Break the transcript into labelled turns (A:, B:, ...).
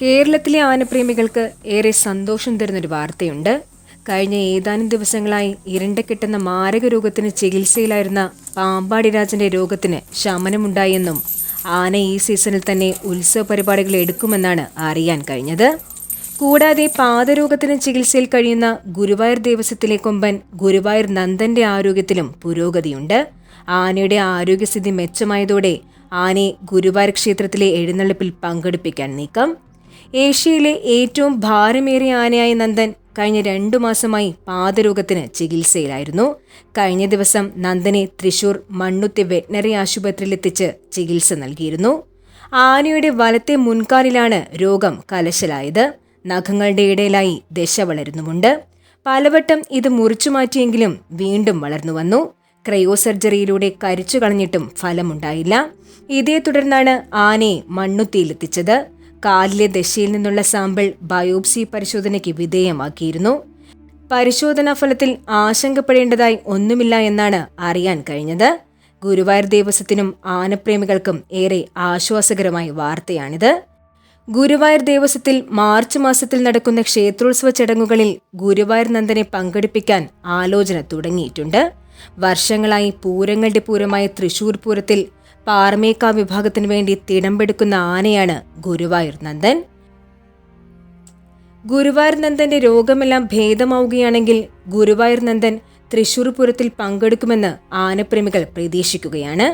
A: കേരളത്തിലെ ആനപ്രേമികൾക്ക് ഏറെ സന്തോഷം തരുന്നൊരു വാർത്തയുണ്ട്. കഴിഞ്ഞ ഏതാനും ദിവസങ്ങളായി കിട്ടുന്ന മാരക രോഗത്തിന് ചികിത്സയിലായിരുന്ന പാമ്പാടി രാജന്റെ രോഗത്തിന് ശമനമുണ്ടായെന്നും ആന ഈ സീസണിൽ തന്നെ ഉത്സവ പരിപാടികൾ എടുക്കുമെന്നാണ് അറിയാൻ കഴിഞ്ഞത്. കൂടാതെ പാദരോഗത്തിന് ചികിത്സയിൽ കഴിയുന്ന ഗുരുവായൂർ ദേവസ്വത്തിലെ കൊമ്പൻ ഗുരുവായൂർ നന്ദന്റെ ആരോഗ്യത്തിലും പുരോഗതിയുണ്ട്. ആനയുടെ ആരോഗ്യസ്ഥിതി മെച്ചമായതോടെ ആനയെ ഗുരുവായൂർ ക്ഷേത്രത്തിലെ എഴുന്നള്ളിപ്പിൽ പങ്കെടുപ്പിക്കാൻ നീക്കം. ഏഷ്യയിലെ ഏറ്റവും ഭാരമേറിയ ആനയായ നന്ദൻ കഴിഞ്ഞ 2 മാസമായി പാദരോഗത്തിന് ചികിത്സയിലായിരുന്നു. കഴിഞ്ഞ ദിവസം നന്ദനെ തൃശൂർ മണ്ണുത്തി വെറ്റിനറി ആശുപത്രിയിലെത്തിച്ച് ചികിത്സ നൽകിയിരുന്നു. ആനയുടെ വലത്തെ മുൻകാലിലാണ് രോഗം കലശലായത്. നഖങ്ങളുടെ ഇടയിലായി ദശ വളരുന്നുമുണ്ട്. പലവട്ടം ഇത് മുറിച്ചു മാറ്റിയെങ്കിലും വീണ്ടും വളർന്നു വന്നു. ക്രയോ സർജറിയിലൂടെ കരിച്ചു കളഞ്ഞിട്ടും ഫലമുണ്ടായില്ല. ഇതേ തുടർന്നാണ് ആനയെ മണ്ണുത്തിയിലെത്തിച്ചത്. കാലിലെ ദശയിൽ നിന്നുള്ള സാമ്പിൾ ബയോപ്സി പരിശോധനയ്ക്ക് വിധേയമാക്കിയിരുന്നു. പരിശോധനാ ഫലത്തിൽ ആശങ്കപ്പെടേണ്ടതായി ഒന്നുമില്ല എന്നാണ് അറിയാൻ കഴിഞ്ഞത്. ഗുരുവായൂർ ദേവസ്വത്തിനും ആനപ്രേമികൾക്കും ഏറെ ആശ്വാസകരമായ വാർത്തയാണിത്. ഗുരുവായൂർ ദേവസ്വത്തിൽ മാർച്ച് മാസത്തിൽ നടക്കുന്ന ക്ഷേത്രോത്സവ ചടങ്ങുകളിൽ ഗുരുവായൂർ നന്ദനെ പങ്കെടുപ്പിക്കാൻ ആലോചന തുടങ്ങിയിട്ടുണ്ട്. വർഷങ്ങളായി പൂരങ്ങളുടെ പൂരമായ തൃശൂർ പൂരത്തിൽ പാറമേക്ക വിഭാഗത്തിനു വേണ്ടി തിടമ്പെടുക്കുന്ന ആനയാണ് ഗുരുവായൂർ നന്ദൻ. ഗുരുവായൂർ നന്ദന്റെ രോഗമെല്ലാം ഭേദമാവുകയാണെങ്കിൽ ഗുരുവായൂർ നന്ദൻ തൃശൂർ പൂരത്തിൽ പങ്കെടുക്കുമെന്ന് ആനപ്രേമികൾ പ്രതീക്ഷിക്കുകയാണ്.